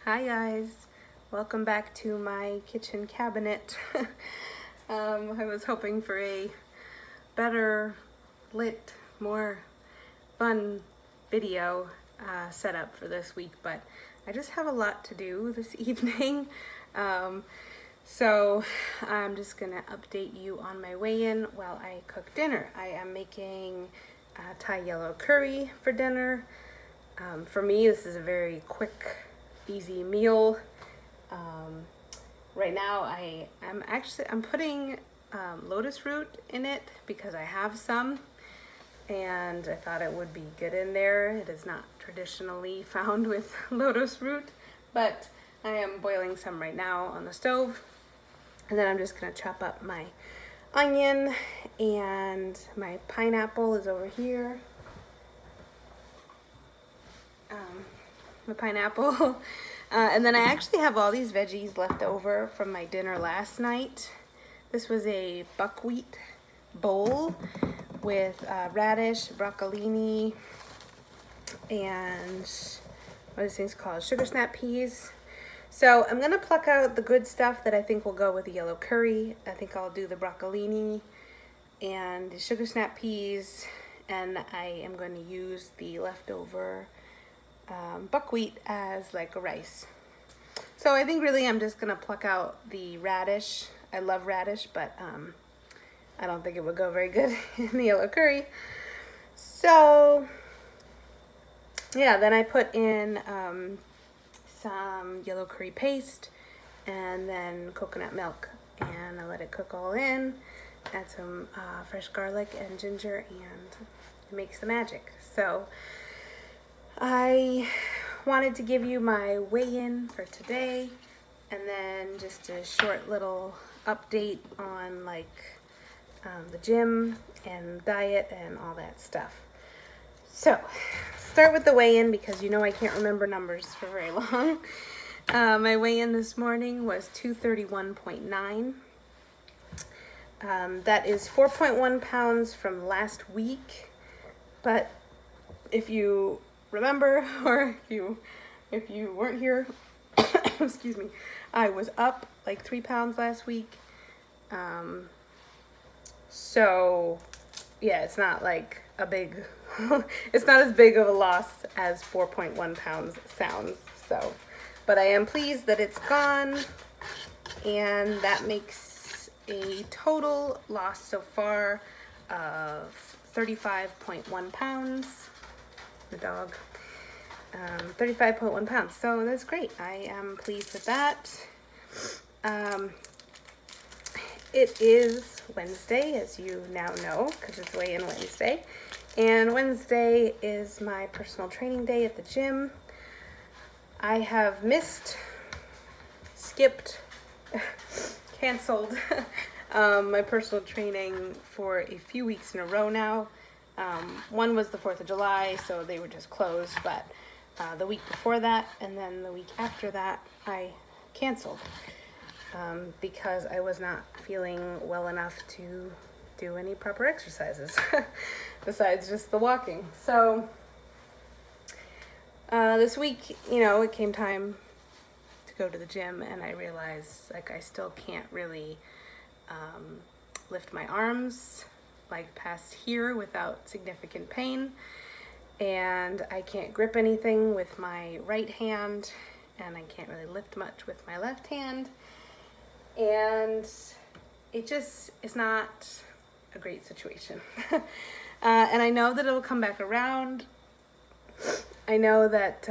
Hi guys, welcome back to my kitchen cabinet. I was hoping for a better lit, more fun video setup for this week, but I just have a lot to do this evening. So I'm just gonna update you on my weigh-in while I cook dinner. I am making Thai yellow curry for dinner. For me, this is a very quick, easy meal. Right now I'm putting lotus root in it because I have some and I thought it would be good in there. It is not traditionally found with lotus root, but I am boiling some right now on the stove, and then I'm just gonna chop up my onion, and my pineapple is over here. My pineapple. And then I actually have all these veggies left over from my dinner last night. This was a buckwheat bowl with radish, broccolini, and what are these things called? Sugar snap peas. So I'm gonna pluck out the good stuff that I think will go with the yellow curry. I think I'll do the broccolini and the sugar snap peas, and I am going to use the leftover buckwheat as like a rice. So I think really I'm just gonna pluck out the radish. I love radish, but I don't think it would go very good in the yellow curry. So yeah, then I put in some yellow curry paste and then coconut milk, and I let it cook all in. Add some fresh garlic and ginger, and it makes the magic. So I wanted to give you my weigh-in for today, and then just a short little update on like the gym and diet and all that stuff. So start with the weigh-in because you know I can't remember numbers for very long. My weigh-in this morning was 231.9. That is 4.1 pounds from last week, but if you remember, or if you weren't here, excuse me, I was up like 3 pounds last week. So yeah, it's not like a big, it's not as big of a loss as 4.1 pounds sounds. So, but I am pleased that it's gone, and that makes a total loss so far of 35.1 pounds. The dog. 35.1 pounds. So that's great. I am pleased with that. It is Wednesday, as you now know, because it's weigh-in Wednesday. And Wednesday is my personal training day at the gym. I have skipped, canceled my personal training for a few weeks in a row now. One was the 4th of July, so they were just closed, but the week before that and then the week after that, I canceled because I was not feeling well enough to do any proper exercises besides just the walking. So this week, you know, it came time to go to the gym, and I realized like I still can't really lift my arms like past here without significant pain, and I can't grip anything with my right hand, and I can't really lift much with my left hand, and it just is not a great situation. And I know that it'll come back around. I know that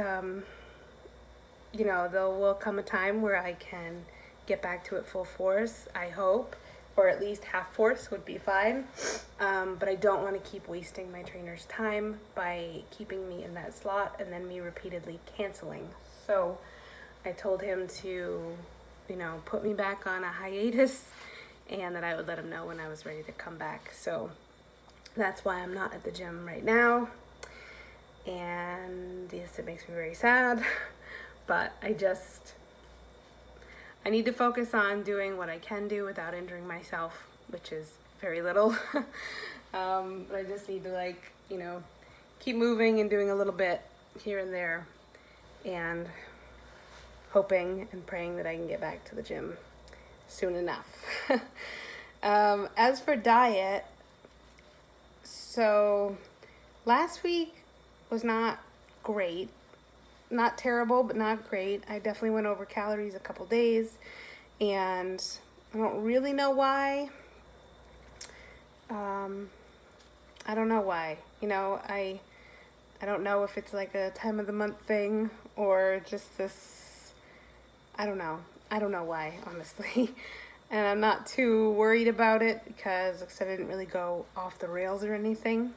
you know, there will come a time where I can get back to it full force, I hope, or at least half force would be fine. But I don't want to keep wasting my trainer's time by keeping me in that slot and then me repeatedly canceling. So I told him to, you know, put me back on a hiatus, and that I would let him know when I was ready to come back. So that's why I'm not at the gym right now. And yes, it makes me very sad, but I need to focus on doing what I can do without injuring myself, which is very little. But I just need to, like, you know, keep moving and doing a little bit here and there, and hoping and praying that I can get back to the gym soon enough. As for diet, so last week was not great. Not terrible, but not great. I definitely went over calories a couple days, and I don't really know why. I don't know why. I don't know if it's like a time of the month thing or just this, I don't know. I don't know why, honestly. And I'm not too worried about it because I didn't really go off the rails or anything.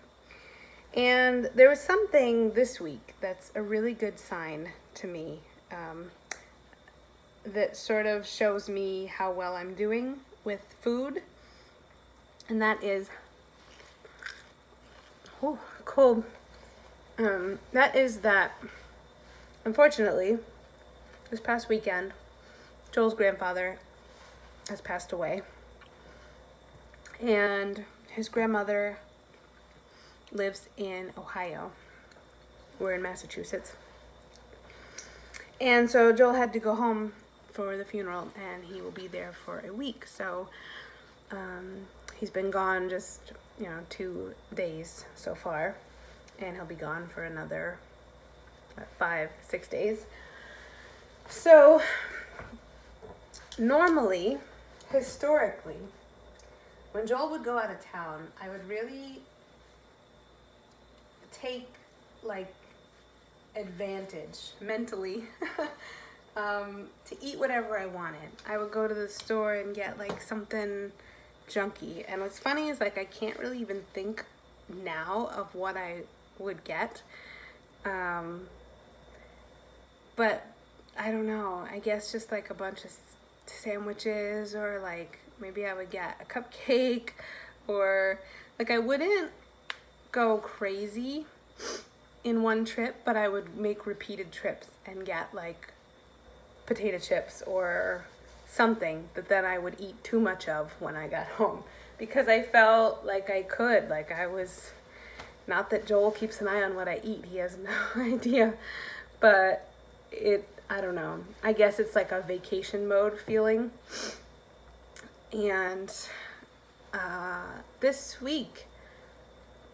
And there was something this week that's a really good sign to me, that sort of shows me how well I'm doing with food. And that is, cold. That is that, unfortunately, this past weekend, Joel's grandfather has passed away. And his grandmother lives in Ohio. We're in Massachusetts. And so Joel had to go home for the funeral, and he will be there for a week. So he's been gone just 2 days so far, and he'll be gone for another 5-6 days. So normally, historically, when Joel would go out of town, I would really take advantage mentally to eat whatever I wanted. I would go to the store and get something junky. And what's funny is I can't really even think now of what I would get. But I don't know. I guess just a bunch of sandwiches, or maybe I would get a cupcake, or I wouldn't go crazy in one trip, but I would make repeated trips and get potato chips or something that then I would eat too much of when I got home, because I felt like I could. I was, not that Joel keeps an eye on what I eat, he has no idea, but I don't know, I guess it's a vacation mode feeling. And this week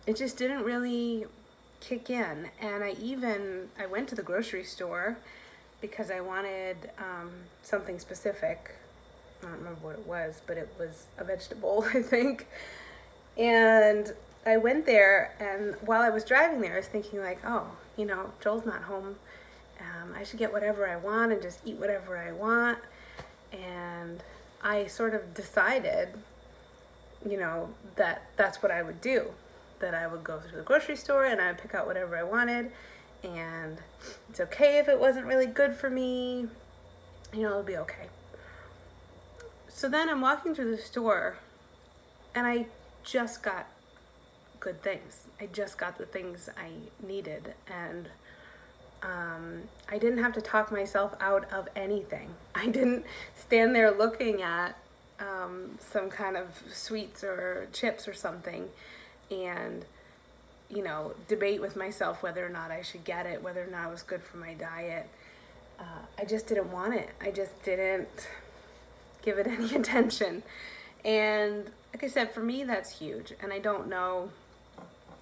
it just didn't really kick in. And I went to the grocery store because I wanted something specific. I don't remember what it was, but it was a vegetable, I think. And I went there, and while I was driving there, I was thinking Joel's not home. I should get whatever I want and just eat whatever I want. And I sort of decided, that that's what I would do. That I would go to the grocery store and I would pick out whatever I wanted, and it's okay if it wasn't really good for me, it'll be okay. So then I'm walking through the store, and I just got good things. I just got the things I needed, and I didn't have to talk myself out of anything. I didn't stand there looking at some kind of sweets or chips or something and debate with myself whether or not I should get it, whether or not it was good for my diet. I just didn't want it. I just didn't give it any attention. And like I said, for me, that's huge. And I don't know,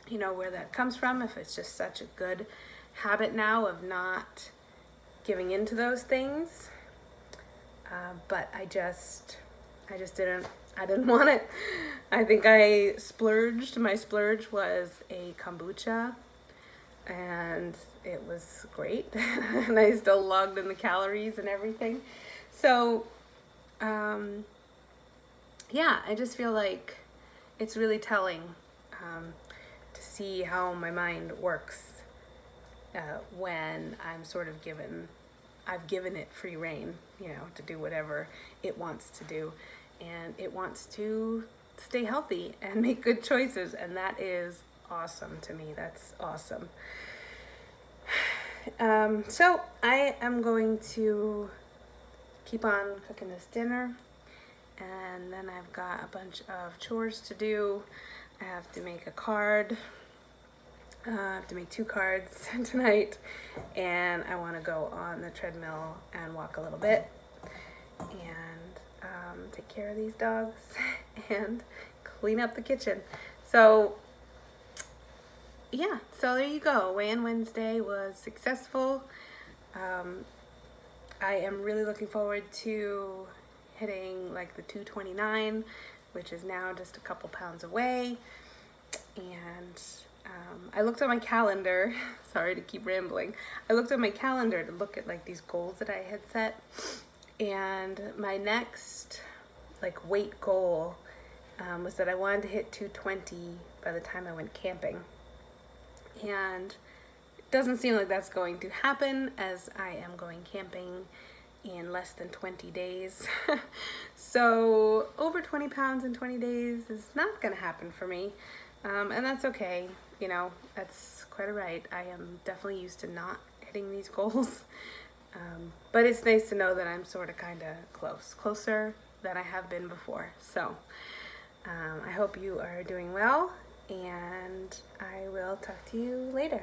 where that comes from, if it's just such a good habit now of not giving into those things. But I didn't want it. I think I splurged. My splurge was a kombucha, and it was great. And I still logged in the calories and everything. So, I just feel like it's really telling to see how my mind works when I'm sort of I've given it free rein, to do whatever it wants to do. And it wants to stay healthy and make good choices. And that is awesome to me. That's awesome. So I am going to keep on cooking this dinner. And then I've got a bunch of chores to do. I have to make a card I have to make 2 cards tonight, and I want to go on the treadmill and walk a little bit and take care of these dogs and clean up the kitchen. So yeah, so there you go. Weigh-in Wednesday was successful. I am really looking forward to hitting like the 229, which is now just a couple pounds away. And I looked at my calendar. Sorry to keep rambling. I looked at my calendar to look at like these goals that I had set, and my next like weight goal was that I wanted to hit 220 by the time I went camping. And it doesn't seem like that's going to happen, as I am going camping in less than 20 days. So over 20 pounds in 20 days is not going to happen for me. And that's okay. You know, that's quite all right. I am definitely used to not hitting these goals. But it's nice to know that I'm sort of kind of closer than I have been before. So I hope you are doing well, and I will talk to you later.